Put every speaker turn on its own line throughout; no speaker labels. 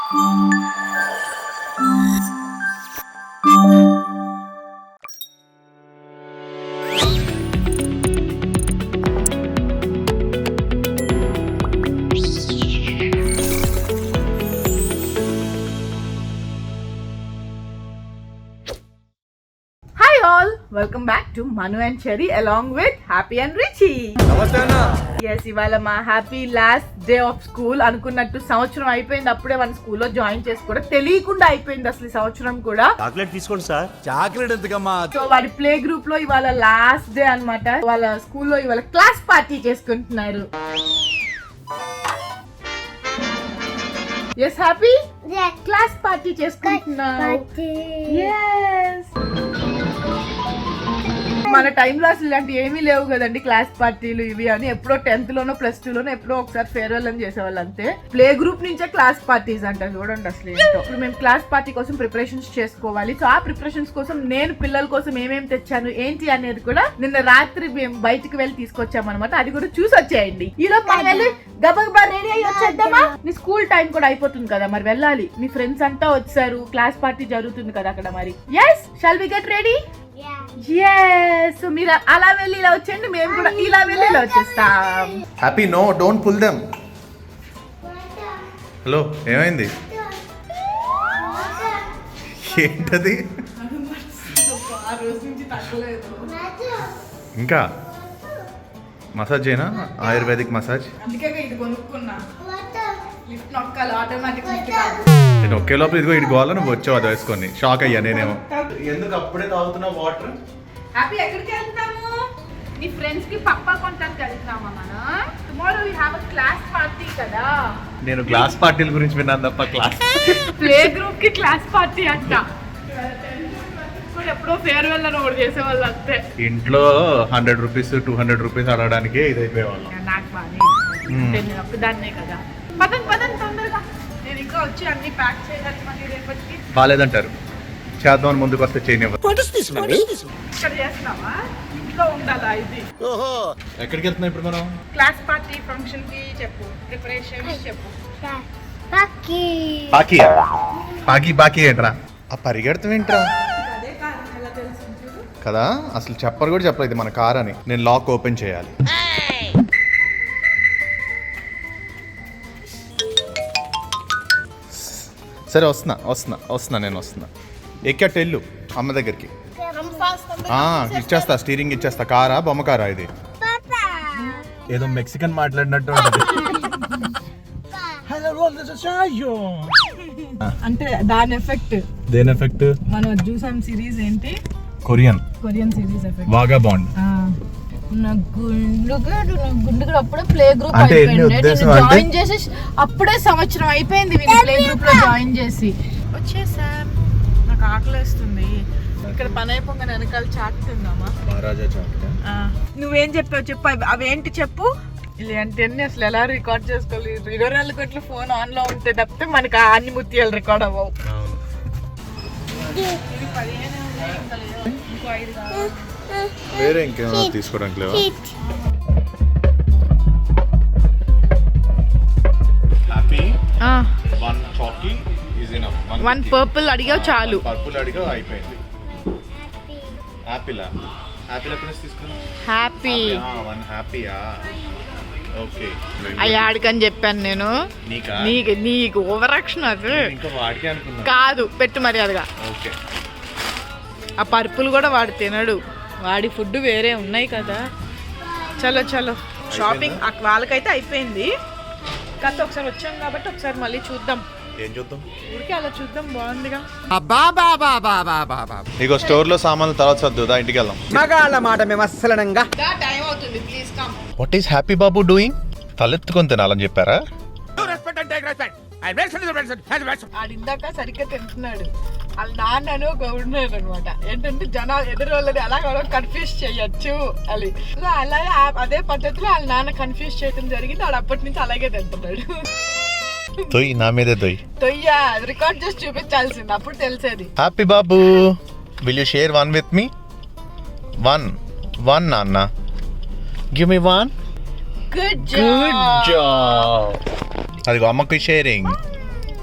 Welcome back to Manu and Cherry along with Happy and Richie. Yes, ఇవాళ మా Happy last day of school. అనుకున్నట్టు సంవత్సరం అయిపోయింది, అప్పుడే మన స్కూల్లో జాయిన్ చేసుకోవడం తెలియకుండా అయిపోయింది అసలు ఈ సంవత్సరం కూడా.
చాక్లెట్ తీసుకోండి సార్.
చాక్లెట్ ఎందుకమ్మా?
సో వాడి ప్లే గ్రూప్ లో ఇవాళ లాస్ట్ డే అన్నమాట. వాళ్ళ స్కూల్లో ఇవాళ క్లాస్ పార్టీ చేసుకుంటున్నారు. ఎస్ హ్యాపీ, క్లాస్ పార్టీ చేసుకుంటున్నావు. మన టైంలో అసలు ఇలాంటి ఏమీ లేవు కదండి, క్లాస్ పార్టీలు ఇవి అని. ఎప్పుడో 10th లోనో +2 లోనో ఎప్పుడో ఒకసారి ఫేర్వెల్ అని చేసేవాళ్ళు అంతే. ప్లే గ్రూప్ నుంచే క్లాస్ పార్టీస్ అంట, చూడండి అసలు ఏంటో. ఇప్పుడు మేము క్లాస్ పార్టీ కోసం ప్రిపరేషన్స్ చేసుకోవాలి. సో ఆ ప్రిపరేషన్స్ కోసం నేను పిల్లల కోసం ఏమేమి తెచ్చాను ఏంటి అనేది కూడా నిన్న రాత్రి మేము బయటికి వెళ్ళి తీసుకొచ్చాం అనమాట. అది కూడా చూసి వచ్చేయండి. ఈలో మనం వెళ్ళి గబగబా రెడీ అయ్యి వచ్చేద్దామా? నీ స్కూల్ టైం కూడా అయిపోతుంది కదా, మరి వెళ్ళాలి. మీ ఫ్రెండ్స్ అంతా వచ్చారు, క్లాస్ పార్టీ జరుగుతుంది కదా అక్కడ. మరి yes, shall we get ready? yes, మీరు అలా వెళ్ళి ఇలా వచ్చేయండి, మేము కూడా ఇలా వెళ్ళి ఇలా వచ్చేస్తాం.
Happy, no don't pull them. Hello, ఏమైంది? ఏంటది? ఇంకా మసాజ్ చేయనా? Ayurvedic massage. నేను ఒకే లోపల ఇదిగో ఇటు గోవాల నువ్వు వచ్చావు, అది వేసుకొని షాక్ అయ్యా నేనేమో. ఎందుకు అప్పుడే తాగుతున్నావు వాటర్?
హ్యాపీ, ఎక్కడికి వెళ్తాము? నీ ఫ్రెండ్స్ కి పప్పా కొంటానికి వెళ్తున్నామా మనం? Tomorrow we have a class party కదా.
నేను క్లాస్ పార్టీల గురించి విన్నాను తప్ప క్లాస్
ప్లే గ్రూప్ కి క్లాస్ పార్టీ అంట. ఎప్పుడో ఫేర్వెల్ అని ఒకటి చేసేవాళ్ళు అంతే.
ఇంట్లో 100 రూపీస్ 200 రూపీస్ అడగడానికే ఇది అయిపోయేవాళ్ళం.
నాకు బాగా నేను ఒక్కదాన్నే కదా. పదండి తొందరగా, నేను ఇంకా వచ్చి అన్ని ప్యాక్ చేయాలి మళ్ళీ రేపటికి.
బాలేదంటారు, చేద్దామని ముందుకు వస్తే చేయనివ్వదు.
ఇక్కడ చేస్తున్నావా? ఇంట్లో ఉండాలా ఇది?
ఎక్కడికి వెళ్తున్నాం ఇప్పుడు మనం?
క్లాస్ పార్టీ ఫంక్షన్ కి చెప్పు, ప్రిపరేషన్స్ చెప్పు.
బాకీ ఏంట్రా? ఆ పరిగెడతాం ఏంట్రా కదా, అసలు చెప్పరు కూడా చెప్పలేదు ఇది మన కార్ అని. నేను లాక్ ఓపెన్ చేయాలి. సరే వస్తున్నా నేను ఎక్కట్టు వెళ్ళు అమ్మ దగ్గరికి. ఇచ్చేస్తా, స్టీరింగ్ ఇచ్చేస్తా. కారా బొమ్మ కారా ఇది? ఏదో మెక్సికన్ మాట్లాడినట్టు
అంటే దాని ఎఫెక్ట్.
దేని ఎఫెక్ట్?
మనం చూసాం సిరీస్ ఏంటి,
కొరియన్
సిరీస్ ఎఫెక్ట్.
వాగాబాండ్.
గుండు అప్పుడే ప్లే గ్రూప్ జాయిన్ చేసి అప్పుడే సంవత్సరం అయిపోయింది ప్లే గ్రూప్ లో జాయిన్ చేసి వచ్చేసా. నాకు ఆకలేస్తుంది. ఇక్కడ పని అయిపోగానే వెనకాల చాట్ తిందామా? నువ్వేం చెప్పావు చెప్పు, అవేంటి చెప్పు. ఇలాంటి అన్ని అసలు ఎలా రికార్డ్ చేసుకోవాలి? 24 గంటలు ఫోన్ ఆన్ లో ఉంటే తప్పితే మనకి అన్ని ముత్యాలు రికార్డ్ అవ్వవు.
వేరే ఇంకేమైనా తీసుకోవడానికి లేవా?
వన్ పర్పుల్ అడిగావు చాలు.
పర్పుల్ అడిగావు అయిపోయింది. హ్యాపీ
అయ్యాడికని చెప్పాను నేను. నీకు ఓవర్ యాక్షన్ అది కాదు, పెట్టు మర్యాదగా. ఆ పర్పుల్ కూడా వాడు తినడు, వాడి ఫుడ్ వేరే ఉన్నాయి కదా. చలో షాపింగ్ వాళ్ళకైతే అయిపోయింది. కాకపోతే ఒకసారి వచ్చాం కాబట్టి ఒకసారి మళ్ళీ చూద్దాం.
ఏం చూద్దాం?
ఊరికే అలా చూద్దాం, బాగుందిగా.
ఇగో స్టోర్ లో సామాన్లు తర్వాత సర్దుదా, ఇంటికి వెళ్దాం.
మగాళ్ళ మాట మేము అస్సలనంగా.
టైం అవుతుంది, please come.
What is happy Babu doing? తలెత్తుకొని తినాలని చెప్పారా?
ఇందాక సరిగ్గా తింటున్నాడు. వాళ్ళ నాన్నను గౌడున్నాడు అనమాట. ఏంటంటే జనాలు ఎదురు వాళ్ళని అలా కన్ఫ్యూజ్ చేయొచ్చు అని. అలాగే అదే పద్ధతిలో వాళ్ళ నాన్న కన్ఫ్యూజ్ చేయడం జరిగింది. వాడు అప్పటి నుంచి అలాగే తింటున్నాడు.
నా మీదే
తొయ్య రికార్డ్ చేసి చూపించాల్సింది, అప్పుడు తెలిసేది.
హ్యాపీ బాబు, will you share one with me? One నాన్న, give me one.
Good job.
అదిగో అమ్మకి sharing.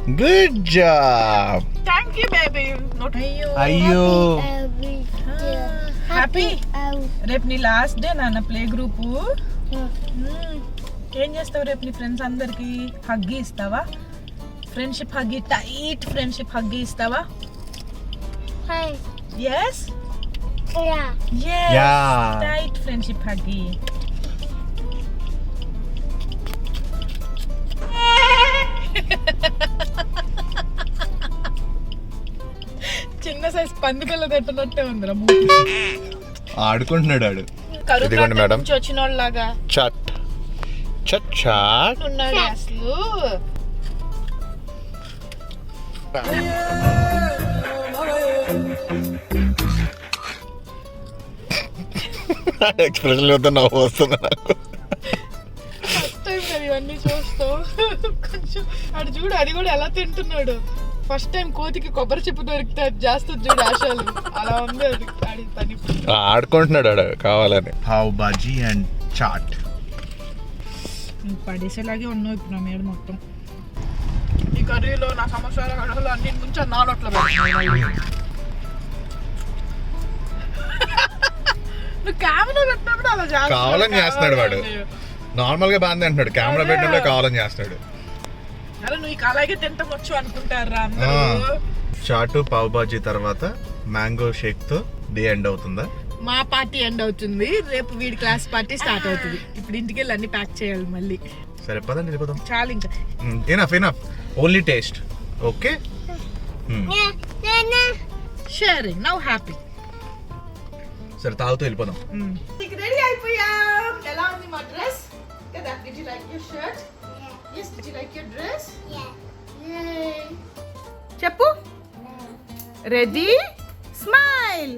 Good job.
Thank you baby.
అయ్యో
హ్యాపీ. రేపు నీ లాస్ట్ డే నాన్న ప్లే గ్రూప్. ఏం చేస్తావు రేపు నీ ఫ్రెండ్స్ అందరికి హగ్గి ఇస్తావా? Friendship huggy, tight friendship huggy ఇస్తావా? Yes tight friendship huggy. చిన్న సైజ్ పంది పిల్ల తింటున్నట్టే ఉందిరా.
ఆడుకుంటున్నాడు ఆడు. ఇదిగోండి మేడం,
వచ్చిన వాళ్ళలాగా
చాట్ చాట్ చాట్
ఉన్నాడు అసలు.
ఎక్స్ప్రెషన్ వద్ద నవ్వు వస్తుంది నాకు.
ఫస్ట్ టైం కదా ఇవన్నీ చూస్తావు. కొంచెం అటు చూడు, అది కూడా ఎలా తింటున్నాడు. ఫస్ట్ టైం కోతికి కొబ్బరి చెప్పు దొరికితే అది చేస్తుంది చూడు ఆశలు. అలా ఉంది అది పని.
ఆడుకుంటున్నాడు ఆడు కావాలని. పావ్ బాజీ అండ్ చాట్.
పడేసేలాగే ఉన్నావు ఇప్పుడు నా మీద మొత్తం. ఈ కర్రీలో నా సమోసాల గడవలు అన్ని ముంచి నా నోట్లో నువ్వు కెమెరా పెట్టినప్పుడు అలా
కావాలని చేస్తున్నాడు వాడు. నార్మల్ గా బాగానే అంటున్నాడు, కెమెరా పెట్టినప్పుడు కావాలని చేస్తాడు.
అలా నువ్వు అలాగే తింటాం వచ్చు అనుకుంటారా అందరూ.
చాటు పావ్ బాజీ తర్వాత మ్యాంగో షేక్ తో డే ఎండ్ అవుతుందా?
మా పార్టీ ఎండ్ అవుతుంది, రేపు వీడి క్లాస్ పార్టీ స్టార్ట్ అవుతుంది. ఇప్పుడు ఇంటికి వెళ్ళి అన్ని ప్యాక్ చేయాలి మళ్ళీ.
సరే పదండి వెళ్ళిపోదాం.
చాలు ఇంకా.
Enough enough, only taste. Okay
sharing now happy.
సరే తాగుతూ వెళ్ళిపోదాం.
రెడీ అయిపోయాం. ఎలా ఉంది మా డ్రెస్ కదా? Did you like your shirt? Yes. Did you like your dress? Yay. చెప్పు. Ready, smile.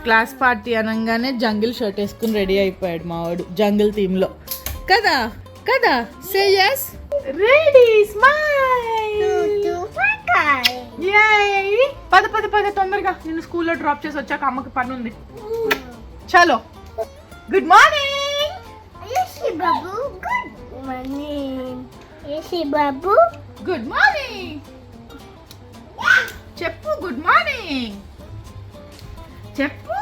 క్లాస్ పార్టీ అనగానే జంగిల్ షర్ట్ వేసుకుని రెడీ అయిపోయాడు మావాడు, జంగిల్ థీమ్ లో కదా కదా. సే yes. Ready, smile. పద పద పద తొందరగా, నిన్ను స్కూల్లో డ్రాప్ చేసి వచ్చాక అమ్మకి పని ఉంది. చలో. గుడ్ మార్నింగ్
బాబు. గుడ్ మార్నింగ్ బాబు.
గుడ్ మార్నింగ్ చెప్పు. గుడ్ మార్నింగ్ చెప్పు.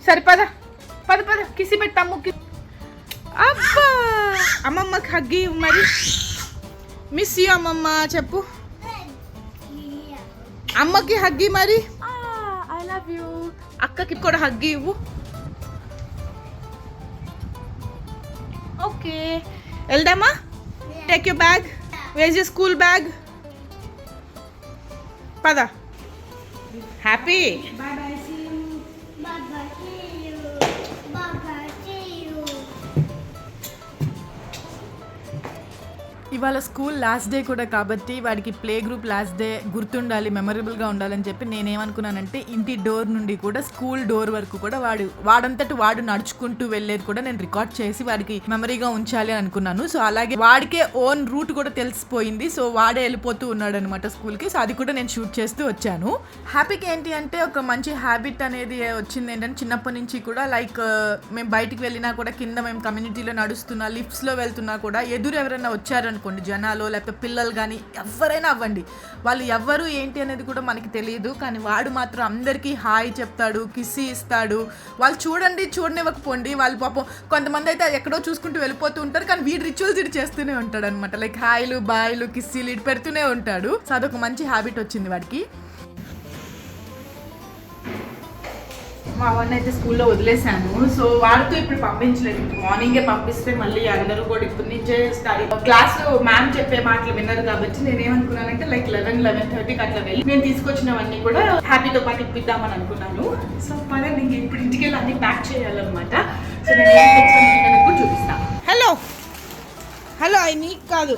సరే పద పద పద, కిసి పెట్టు అమ్మకి. అబ్బా అమ్మమ్మకి హగ్గి మరి. మిస్ యూ అమ్మమ్మ చెప్పు. అమ్మకి హగ్గి మరి. I love you. అక్కకి కూడా హగ్గి ఇవ్వు. ఓకే వెళ్దామా? Take your bag. Where your school bag? పద. Happy.
Bye bye, see you. Bye bye, see you. Bye bye, see you.
ఇవాళ స్కూల్ లాస్ట్ డే కూడా కాబట్టి వాడికి ప్లే గ్రూప్ లాస్ట్ డే గుర్తుండాలి, మెమరబుల్గా ఉండాలని చెప్పి నేనేమనుకున్నానంటే ఇంటి డోర్ నుండి కూడా స్కూల్ డోర్ వరకు కూడా వాడంతటి వాడు నడుచుకుంటూ వెళ్ళేది కూడా నేను రికార్డ్ చేసి వాడికి మెమరీగా ఉంచాలి అని అనుకున్నాను. సో అలాగే వాడికే ఓన్ రూట్ కూడా తెలిసిపోయింది. సో వాడే వెళ్ళిపోతూ ఉన్నాడు అనమాట స్కూల్కి. సో అది కూడా నేను షూట్ చేస్తూ వచ్చాను. హ్యాపీకి ఏంటి అంటే ఒక మంచి హ్యాబిట్ అనేది వచ్చింది. ఏంటంటే చిన్నప్పటి నుంచి కూడా లైక్ మేము బయటికి వెళ్ళినా కూడా కింద మేము కమ్యూనిటీలో నడుస్తున్నా, లిఫ్ట్స్లో వెళ్తున్నా కూడా ఎదురు ఎవరైనా వచ్చారనుకోండి, జనాలు లేకపోతే పిల్లలు కానీ ఎవరైనా అవ్వండి, వాళ్ళు ఎవరు ఏంటి అనేది కూడా మనకి తెలియదు. కానీ వాడు మాత్రం అందరికీ హాయ్ చెప్తాడు, కిస్సీ ఇస్తాడు. వాళ్ళు చూడనివ్వకపోండి, వాళ్ళు పాపం కొంతమంది అయితే ఎక్కడో చూసుకుంటూ వెళ్ళిపోతూ ఉంటారు. కానీ వీడు రిచువల్స్ ఇటు చేస్తూనే ఉంటాడు అనమాట. లైక్ హాయ్లు, బాయ్లు, కిస్సీలు ఇటు పెడుతూనే ఉంటాడు. సో అదొక మంచి హ్యాబిట్ వచ్చింది వాడికి. మా వాడిని అయితే స్కూల్లో వదిలేశాను. సో వాడితో ఇప్పుడు పంపించలేదు. మార్నింగే పంపిస్తే మళ్ళీ అందరూ కూడా ఇప్పుడు నుంచే స్టడీ క్లాస్లో మ్యామ్ చెప్పే మాటలు విన్నారు కాబట్టి నేనేమనుకున్నానంటే లైక్ 11-11:30కి అట్లా వెళ్ళి నేను తీసుకొచ్చినవన్నీ కూడా హ్యాపీతో పాటు ఇప్పిద్దామని అనుకున్నాను. సో పదండి ఇంక ఇప్పుడు ఇంటికి వెళ్ళి అన్ని ప్యాక్ చేయాలన్నమాట. సో నేను ఏం తెచ్చాను చూపిస్తాను. హలో హలో, అవి నీకు కాదు,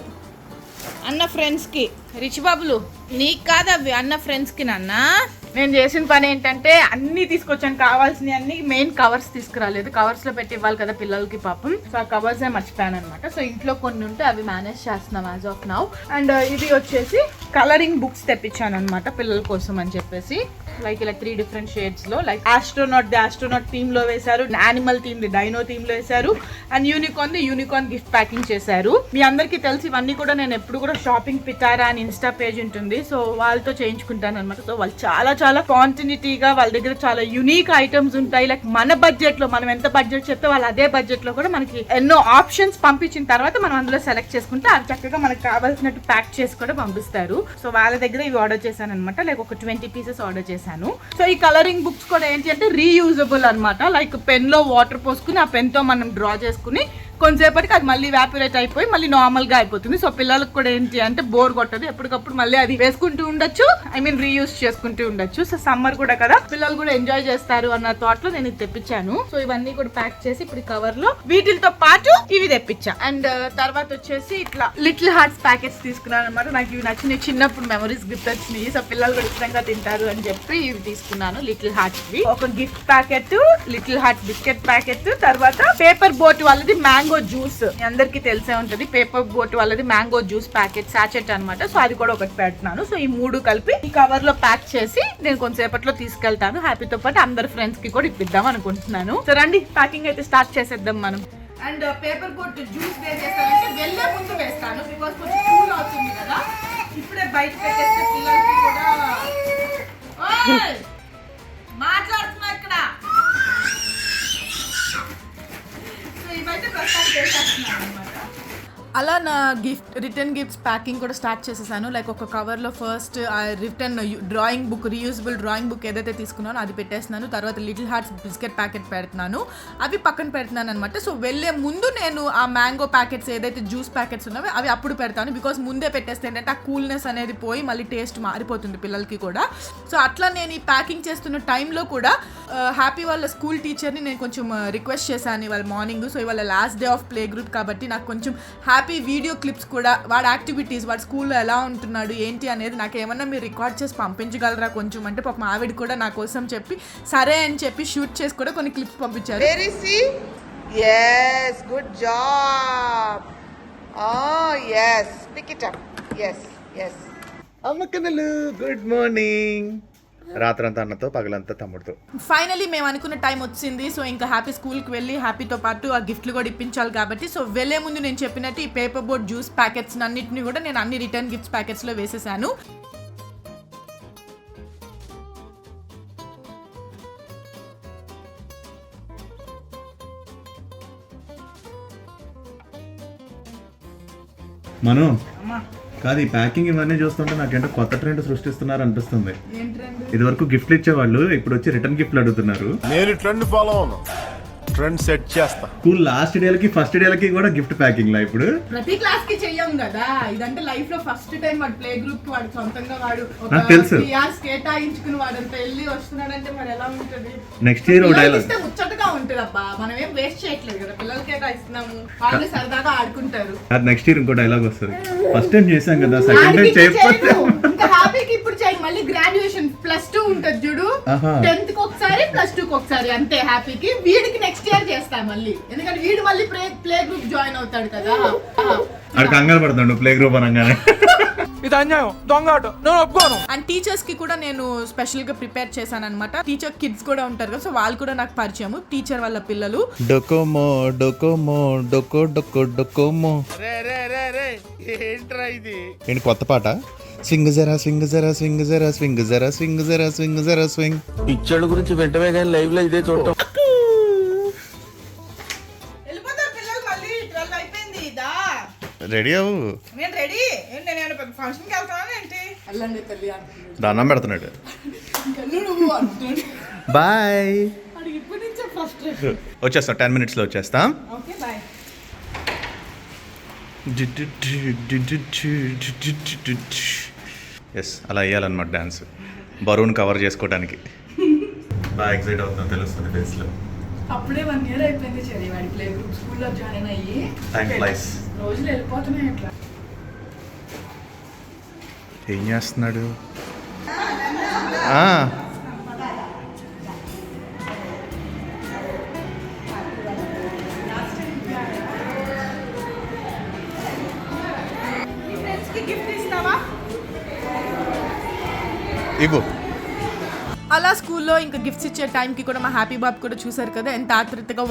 అన్న ఫ్రెండ్స్కి. రిచ్ బాబులు నీకు కాదు అవి, అన్న ఫ్రెండ్స్కి. నాన్న నేను చేసిన పని ఏంటంటే అన్నీ తీసుకొచ్చాను, కావాల్సినవి అన్ని. మెయిన్ కవర్స్ తీసుకురాలేదు, కవర్స్లో పెట్టి ఇవ్వాలి కదా పిల్లలకి పాపం. సో ఆ కవర్సే మర్చిపోయాను అనమాట. సో ఇంట్లో కొన్ని ఉంటే అవి మేనేజ్ చేస్తున్నాం యాజ్ ఆఫ్ నౌ. అండ్ ఇది వచ్చేసి కలరింగ్ బుక్స్ తెప్పించాను అనమాట పిల్లల కోసం అని చెప్పేసి. లైక్ ఇలా 3 డిఫరెంట్ షేడ్స్ లో, లైక్ ఆస్ట్రోనాట్ థీమ్ లో వేశారు, animal theme the dino theme లో వేశారు, అండ్ యూనికార్న్ గిఫ్ట్ ప్యాకింగ్ చేశారు. మీ అందరికీ తెలిసి ఇవన్నీ కూడా నేను ఎప్పుడు కూడా షాపింగ్ పిటారా అని ఇన్స్టా పేజ్ ఉంటుంది, సో వాళ్ళతో చేయించుకుంటాను అనమాట. సో వాళ్ళు చాలా కాంటిన్యూటీగా వాళ్ళ దగ్గర చాలా యునిక్ ఐటమ్స్ ఉంటాయి. లైక్ మన బడ్జెట్ లో మనం ఎంత బడ్జెట్ చెప్తే వాళ్ళు అదే బడ్జెట్ లో కూడా మనకి ఎన్నో ఆప్షన్స్ పంపించిన తర్వాత మనం అందులో సెలెక్ట్ చేసుకుంటే అది చక్కగా మనకు కావాల్సినట్టు ప్యాక్ చేసి కూడా పంపిస్తారు. సో వాళ్ళ దగ్గర ఇవి ఆర్డర్ చేశాను అనమాట. లైక్ ఒక 20 పీసెస్ ఆర్డర్ చేశాను. సో ఈ కలరింగ్ బుక్స్ కూడా ఏంటి అంటే రీయూజబుల్ అనమాట. లైక్ పెన్ లో వాటర్ పోసుకుని ఆ పెన్ తో మనం డ్రా చేసుకుని కొంతసేపటికి అది మళ్ళీ వ్యాపరేట్ అయిపోయి మళ్ళీ నార్మల్ గా అయిపోతుంది. సో పిల్లలకు కూడా ఏంటి అంటే బోర్ కొట్టదు, ఎప్పటికప్పుడు మళ్ళీ అది వేసుకుంటూ ఉండొచ్చు, రీయూజ్ చేసుకుంటూ ఉండొచ్చు. సో సమ్మర్ కూడా కదా, పిల్లలు కూడా ఎంజాయ్ చేస్తారు అన్న థాట్ లో నేను ఇది తెప్పించాను. సో ఇవన్నీ కూడా ప్యాక్ చేసి ఇప్పుడు కవర్ లో వీటితో పాటు ఇవి తెప్పించా. అండ్ తర్వాత వచ్చేసి ఇట్లా లిటిల్ హార్ట్స్ ప్యాకెట్స్ తీసుకున్నాను అనమాట. నాకు ఇవి నచ్చినాయి, చిన్నప్పుడు మెమరీస్ గిఫ్ట్ వచ్చినాయి. సో పిల్లలు కూడా ఇష్టంగా తింటారు అని చెప్పి ఇవి తీసుకున్నాను. లిటిల్ హార్ట్స్ ఒక gift packet, little hearts biscuit packet, తర్వాత పేపర్ బోట్ వాళ్ళది మ్యాంగో జ్యూస్, అందరికి తెలిసే ఉంటది. పేపర్ బోట్ వాళ్ళది మ్యాంగో జ్యూస్ ప్యాకెట్ సాచెట్ అనమాట. సో అది కూడా ఒకటి పెడుతున్నాను. సో ఈ 3 కలిపి ఈ కవర్ లో ప్యాక్ చేసి నేను కొంతసేపట్లో తీసుకెళ్తాను. హ్యాపీతో పాటు అందరు ఫ్రెండ్స్ కి కూడా ఇప్పిద్దాం అనుకుంటున్నాను. సో రండి ప్యాకింగ్ అయితే స్టార్ట్ చేసేద్దాం మనం. అండ్ పేపర్ బోట్ జ్యూస్ వేసేస్తానంటే వెళ్ళే ముందు వేస్తాను, బికాస్ కొంచెం కూల్ అవుతుంది కదా. ఇప్పుడే బయట పెట్టేస్తే పిల్లలకి కూడా మాట్లాడుతున్నా ఇక్కడ. అలా నా రిటర్న్ గిఫ్ట్స్ ప్యాకింగ్ కూడా స్టార్ట్ చేసేసాను. లైక్ ఒక కవర్లో first return drawing book, reusable drawing book ఏదైతే తీసుకున్నానో అది పెట్టేస్తున్నాను. తర్వాత లిటిల్ హార్ట్స్ బిస్కెట్ ప్యాకెట్ పెడుతున్నాను, అవి పక్కన పెడుతున్నాను అనమాట. సో వెళ్ళే ముందు నేను ఆ మ్యాంగో ప్యాకెట్స్ ఏదైతే జ్యూస్ ప్యాకెట్స్ ఉన్నావో అవి అప్పుడు పెడతాను, బికాస్ ముందే పెట్టేస్తే ఏంటంటే ఆ కూల్నెస్ అనేది పోయి మళ్ళీ టేస్ట్ మారిపోతుంది పిల్లలకి కూడా. సో అట్లా నేను ఈ ప్యాకింగ్ చేస్తున్న టైంలో కూడా హ్యాపీ వాళ్ళ స్కూల్ టీచర్ని నేను కొంచెం రిక్వెస్ట్ చేశాను ఇవాళ మార్నింగ్. సో ఇవాళ last day of play group కాబట్టి నాకు కొంచెం హ్యాపీ వీడియో క్లిప్స్ కూడా, వాడి యాక్టివిటీస్, వాడి స్కూల్లో ఎలా ఉంటున్నాడు ఏంటి అనేది నాకు ఏమన్నా మీరు రికార్డ్ చేసి పంపించగలరా కొంచెం అంటే, పాపం ఆవిడ కూడా నా కోసం చెప్పి సరే అని చెప్పి షూట్ చేసి కూడా కొన్ని క్లిప్స్ పంపించారు. Yes, good job. Oh, yes. Pick it up. Yes.
అమ్మకనలు గుడ్ మార్నింగ్. రాత్రంతా అన్నతో పగలంతా తమ్ముడుతో. ఫైనలీ మేము అనుకున్న టైం వచ్చింది. సో ఇంకా హ్యాపీ స్కూల్కి వెళ్ళి హ్యాపీతో పాటు ఆ గిఫ్ట్లు కూడా ఇప్పించాలి కాబట్టి, సో వెళ్ళే ముందు నేను చెప్పినట్టు ఈ పేపర్ బోర్డ్ జ్యూస్ ప్యాకెట్స్ అన్నింటినీ కూడా నేను అన్ని రిటర్న్ గిఫ్ట్స్ ప్యాకెట్స్లో వేసేసాను.
మనం కాదు ఈ ప్యాకింగ్ ఇవన్నీ చూస్తుంటే నాకేంటో కొత్త ట్రెండ్ సృష్టిస్తున్నారు అనిపిస్తుంది. ఇది వరకు గిఫ్ట్లు ఇచ్చేవాళ్ళు, ఇప్పుడు వచ్చి రిటర్న్ గిఫ్ట్లు అడుగుతున్నారు.
నేను ట్రెండ్ ఫాలో అవును, ట్రెండ్ సెట్ చేస్తా.
స్కూల్ లాస్ట్ డేలకి ఫస్ట్ డేలకి కూడా గిఫ్ట్ ప్యాకింగ్ లా ఇప్పుడు
ప్రతి క్లాస్ కి చెయ్యం కదా. ఇదంటే లైఫ్ లో ఫస్ట్ టైం వాడు ప్లే గ్రూప్ కి వాడు సొంతంగా వాడు
తెలుసు
కేటాయించుకుని వాడంతా వెళ్ళి వస్తున్నాడంటే మరి ఎలా ఉంటది.
నెక్స్ట్ ఇయర్ డైలాగ్
ముచ్చటగా ఉంటది అబ్బా, మనం ఏం వేస్ట్ చేయట్లేదు కదా, పిల్లలకి కేటాయిస్తున్నాము, వాళ్ళు సరదాగా ఆడుకుంటారు.
అది నెక్స్ట్ ఇయర్ ఇంకో డైలాగ్ వస్తుంది. ఫస్ట్ టైం చేసాం కదా, సెకండ్ టైం చేయకపోతే
ఇంకా హ్యాపీకి ఇప్పుడు చేయి. మళ్ళీ గ్రాడ్యుయేషన్ +2 ఉంటది చూడు, 10th కి ఒకసారి +2 కి ఒకసారి అంతే హ్యాపీకి. వీడికి నెక్స్ట్ ఇయర్ చేస్తా మళ్ళీ, ఎందుకంటే వీడు మళ్ళీ ప్లే గ్రూప్ జాయిన్ అవుతాడు కదా.
అక్కడ కంగారు పడతాడు ప్లే గ్రూప్ అనగానే.
ఇది అన్యాయం, దొంగ ఆట, నేను ఒప్పుకోను.
అండ్ టీచర్స్ కి కూడా నేను స్పెషల్ గా ప్రిపేర్ చేశాను అనమాట. టీచర్ కిడ్స్ కూడా ఉంటారు కదా, సో వాళ్ళు కూడా నాకు పరిచయం, టీచర్ వాళ్ళ పిల్లలు.
డొకోమో డొకోమో డొకో డొకో డొకోమో.
ఏంట్రా ఇది?
ఏంటి కొత్త పాట? స్వింగ్ జరా స్వింగ్ జరా స్వింగ్ జరా స్వింగ్ జరా స్వింగ్ జరా స్వింగ్ జరా స్వింగ్.
పిచ్చోళ్ళ గురించి వెంటనే కానీ లైవ్ లో ఇదే చూడటం.
రెడీ అవ్వు.
నేను రెడీ. నేను ఫంక్షన్ కి వెళ్తాను ఏంటి? అల్లండి తల్లి
దండం పెడుతున్నాడు. బాయ్. వచ్చేస్తాం 10 minutes లో వచ్చేస్తాం.
Okay bye.
ఎస్ అలా వేయాలన్నమాట డాన్స్, బరువును కవర్ చేసుకోవడానికి. బాగా ఎక్సైట్ అవుతున్నా తెలుస్తుంది ఫేస్లో.
అప్పుడే 1 year అయిపోయింది చెరి వాడి ప్లే గ్రూప్ స్కూల్లో జాయిన్ అయ్యి.
Time flies.
రోజులు వెళ్ళిపోతున్నాయి అట్లా.
ఏం చేస్తున్నాడు?
గిఫ్ట్ ఇస్తావా?
ఇవ్వు.
అలా స్కూల్లో ఇంకా గిఫ్ట్స్ ఇచ్చే టైంకి కూడా మా హ్యాపీ బాబు కూడా చూసారు కదా ఎంత ఆతృతగా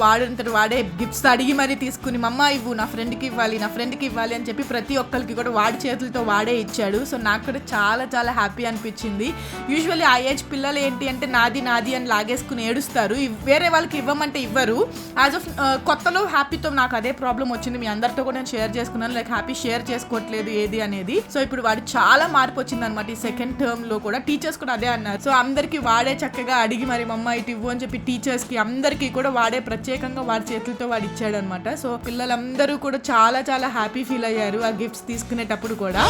వాడే గిఫ్ట్స్ అడిగి మరీ తీసుకుని మమ్మ ఇవ్వు నా ఫ్రెండ్కి ఇవ్వాలి అని చెప్పి ప్రతి ఒక్కరికి కూడా వాడి చేతులతో వాడే ఇచ్చాడు. సో నాకు కూడా చాలా చాలా హ్యాపీ అనిపించింది. యూజువల్లీ ఆ ఏజ్ పిల్లలు ఏంటి అంటే నాది అని లాగేసుకుని ఏడుస్తారు, వేరే వాళ్ళకి ఇవ్వమంటే ఇవ్వరు. యాజ్ ఆఫ్ కొత్తలో హ్యాపీతో నాకు అదే ప్రాబ్లం వచ్చింది, మీ అందరితో కూడా నేను షేర్ చేసుకున్నాను, లైక్ హ్యాపీ షేర్ చేసుకోవట్లేదు ఏది అనేది. సో ఇప్పుడు వాడు చాలా మార్పు వచ్చింది అనమాట. ఈ సెకండ్ టర్మ్ లో కూడా టీచర్స్ కూడా అదే అన్నారు. సో అందరికి వాడే చక్కగా అడిగి మరి మమ్మ ఇటు ఇవ్వు అని చెప్పి టీచర్స్ కి అందరికీ కూడా వాడే ప్రత్యేకంగా వాడి చేతులతో వాడు ఇచ్చాడు అనమాట. సో పిల్లలందరూ కూడా చాలా చాలా హ్యాపీ ఫీల్ అయ్యారు ఆ గిఫ్ట్స్ తీసుకునేటప్పుడు కూడా.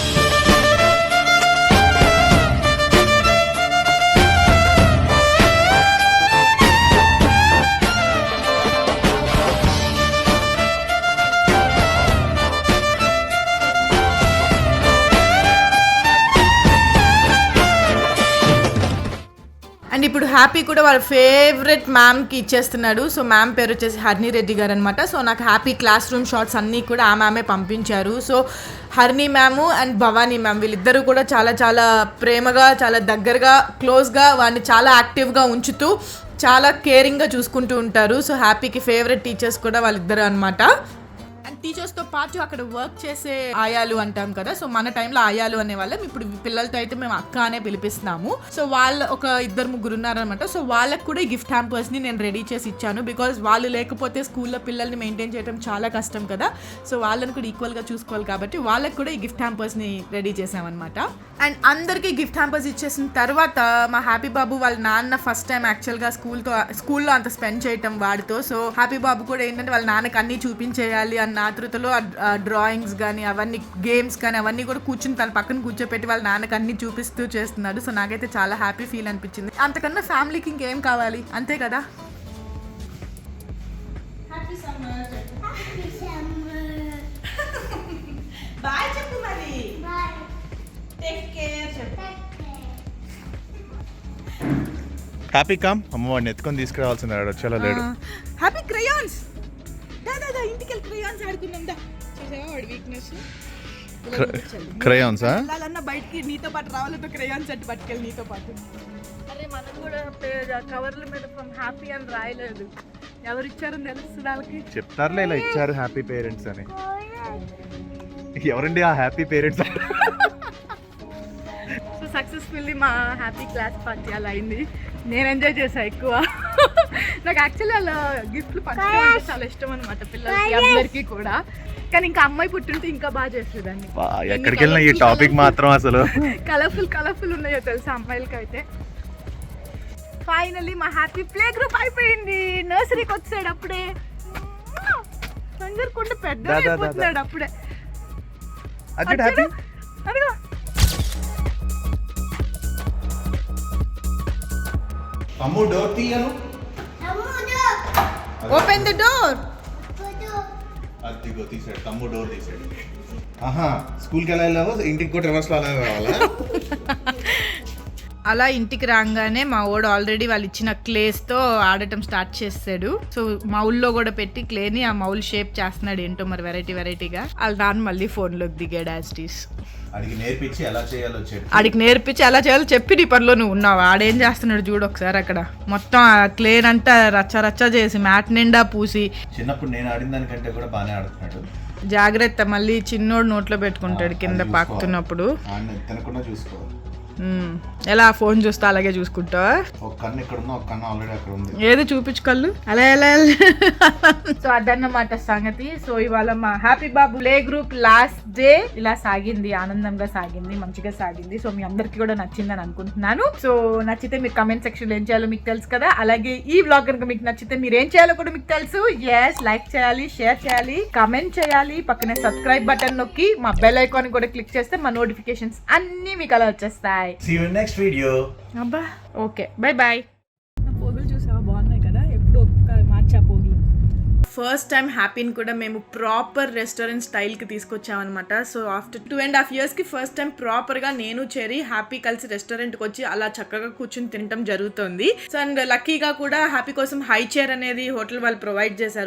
అండ్ ఇప్పుడు హ్యాపీ కూడా వాళ్ళ ఫేవరెట్ మ్యామ్కి ఇచ్చేస్తున్నాడు. సో మ్యామ్ పేరు వచ్చేసి హరిణి రెడ్డి గారు అనమాట. సో నాకు హ్యాపీ క్లాస్ రూమ్ షాట్స్ అన్నీ కూడా ఆ మ్యామే పంపించారు. So Harini ma'am and Bhavani ma'am వీళ్ళిద్దరూ కూడా చాలా చాలా ప్రేమగా, చాలా దగ్గరగా, క్లోజ్గా వాడిని చాలా యాక్టివ్గా ఉంచుతూ చాలా కేరింగ్గా చూసుకుంటూ ఉంటారు. సో హ్యాపీకి ఫేవరెట్ టీచర్స్ కూడా వాళ్ళిద్దరు అనమాట. అండ్ టీచర్స్తో పాటు అక్కడ వర్క్ చేసే ఆయాలు అంటాం కదా, సో మన టైంలో ఆయాలు అనేవాళ్ళం, ఇప్పుడు పిల్లలతో అయితే మేము అక్క అనే పిలిపిస్తున్నాము. సో వాళ్ళు ఒక 2-3 ఉన్నారనమాట. సో వాళ్ళకు కూడా ఈ గిఫ్ట్ హ్యాంపర్స్ని నేను రెడీ చేసి ఇచ్చాను. బికాజ్ వాళ్ళు లేకపోతే స్కూల్లో పిల్లల్ని మెయింటైన్ చేయడం చాలా కష్టం కదా. సో వాళ్ళని కూడా ఈక్వల్గా చూసుకోవాలి కాబట్టి వాళ్ళకు కూడా ఈ గిఫ్ట్ హ్యాంపర్స్ని రెడీ చేసామన్నమాట. అండ్ అందరికీ గిఫ్ట్ హ్యాంపర్స్ ఇచ్చేసిన తర్వాత మా హ్యాపీ బాబు వాళ్ళ నాన్న ఫస్ట్ టైం యాక్చువల్గా స్కూల్లో అంత స్పెండ్ చేయటం వాడితో. సో హ్యాపీ బాబు కూడా ఏంటంటే వాళ్ళ నాన్నకి అన్నీ చూపించేయాలి అన్న ఆతృతలో డ్రాయింగ్స్ కానీ అవన్నీ గేమ్స్ కానీ అవన్నీ కూడా కూర్చుని తన పక్కన కూర్చోపెట్టి వాళ్ళ నాన్నకి అన్ని చూపిస్తూ చేస్తున్నాడు. సో నాకైతే చాలా హ్యాపీ ఫీల్ అనిపించింది. అంతకన్నా ఫ్యామిలీకి ఇంకేం కావాలి, అంతే కదా. బాయ్ చెప్పు మరి. టేక్ కేర్ చెప్పు.
హ్యాపీ కామ్ అమ్మవాడిని ఎత్తుకొని తీసుకురావాల్సింది వచ్చేలా లేడు.
హ్యాపీ క్రయాన్స్ దాదా ఇంటికి వెళ్ళి క్రయాన్స్ ఆడుకుందాం దా. చూసావా వాడి వీక్నెస్.
క్రయాన్సా
వెళ్ళాలన్నా బయటికి నీతో పాటు రావాలంటే క్రయాన్స్ అట్టు పట్టుకెళ్ళి నీతో పాటు. అరే మనం కూడా కవర్ల మీద ఫ్రమ్ హ్యాపీ అని రాయలేదు, ఎవరు ఇచ్చారని తెలుస్తుంది వాళ్ళకి.
చెప్తారులే ఇలా ఇచ్చారు హ్యాపీ పేరెంట్స్ అని. ఎవరండి ఆ హ్యాపీ పేరెంట్స్?
సో సక్సెస్ఫుల్లీ మా హ్యాపీ క్లాస్ పార్టీ అలా అయింది. నేను ఎంజాయ్ చేశాను ఎక్కువ. నాకు యాక్చువల్లీ అలా గిఫ్ట్లు పంచడం చాలా ఇష్టం అనమాట పిల్లలకి అందరికీ కూడా. కానీ ఇంకా అమ్మాయి పుట్టుంటే ఇంకా బాగా చేసేదాన్ని.
ఎక్కడికి వెళ్ళినా ఈ టాపిక్ మాత్రం అసలు
కలర్ఫుల్ ఉన్నాయో తెలుసా అమ్మాయిలకి అయితే. ఫైనల్లీ మా హ్యాపీ ప్లే గ్రూప్ అయిపోయింది. నర్సరీకి వచ్చాడు అప్పుడే, సంగర్కుంటే పెద్ద అయిపోతున్నాడు అప్పుడే. అదిగో
అమ్ము డోర్ తీయను.
Open the door.
అదిగో తీసాడు తమ్ము డోర్ తీసాడు. ఆహా స్కూల్కి ఎలా వెళ్ళావో ఇంటికి కూడా రివర్స్లో అలా రావాలా?
అలా ఇంటికి రాగానే మా వాడు ఆల్రెడీ వాళ్ళు ఇచ్చిన క్లేస్తో ఆడటం స్టార్ట్ చేస్తాడు. సో మౌల్లో కూడా పెట్టి క్లేని ఆ మౌల్ షేప్ చేస్తున్నాడు ఏంటో మరి వెరైటీగా. వాళ్ళు దాన్ని మళ్ళీ ఫోన్లోకి దిగాడు యాస్టీస్.
అడిగి నేర్పించి ఎలా
చేయాలో చెప్పి నీ పనిలో నువ్వు ఉన్నావు. ఆడేం చేస్తున్నాడు చూడు ఒకసారి. అక్కడ మొత్తం ఆ క్లేన్ అంతా రచ్చ చేసి మ్యాట్ నిండా పూసి.
చిన్నప్పుడు నేను ఆడిన దానికంటే కూడా బాగానే ఆడుతున్నాడు.
జాగ్రత్త, మళ్ళీ చిన్నోడు నోట్లో పెట్టుకుంటాడు కింద పాకుతున్నప్పుడు.
తినకుండా చూసుకోవాలి.
ఎలా ఫోన్ చూస్తా అలాగే చూసుకుంటావా?
ఒక కన్ను ఇక్కడ ఉంది, ఒక కన్ను ఆల్రెడీ అక్కడ ఉంది.
ఏది చూపించు కళ్ళు అలా ఎలా. సో అదన్నమాట సంగతి. సో ఇవాళ మా హ్యాపీ బాబు ప్లే గ్రూప్ లాస్ట్ డే ఇలా సాగింది, ఆనందంగా సాగింది, మంచిగా సాగింది. సో మీ అందరికి కూడా నచ్చిందని అనుకుంటున్నాను. సో నచ్చితే మీరు కమెంట్ సెక్షన్ లో ఏం చేయాలో మీకు తెలుసు కదా. అలాగే ఈ వ్లాగ్ కనుక మీకు నచ్చితే మీరు ఏం చేయాలో కూడా మీకు తెలుసు. లైక్ చేయాలి, షేర్ చేయాలి, కమెంట్ చేయాలి, పక్కనే సబ్స్క్రైబ్ బటన్ నొక్కి మా బెల్ ఐకాన్ కూడా క్లిక్ చేస్తే మా నోటిఫికేషన్స్ అన్ని మీకు అలా వచ్చేస్తాయి.
See you in next video.
అబ్బా ఓకే బై. పోగులు చూసావా, బాగున్నాయి కదా. ఎప్పుడు ఒక్క మార్చా పోగులు. ఫస్ట్ టైం హ్యాపీని కూడా మేము ప్రాపర్ రెస్టారెంట్ స్టైల్కి తీసుకొచ్చామన్నమాట. సో ఆఫ్టర్ 2.5 yearsకి ఫస్ట్ టైం ప్రాపర్గా నేను చెరీ హ్యాపీ కలిసి రెస్టారెంట్కి వచ్చి అలా చక్కగా కూర్చుని తినడం జరుగుతుంది. సో అండ్ లక్కీగా కూడా హ్యాపీ కోసం హై చైర్ అనేది హోటల్ వాళ్ళు ప్రొవైడ్ చేశారు.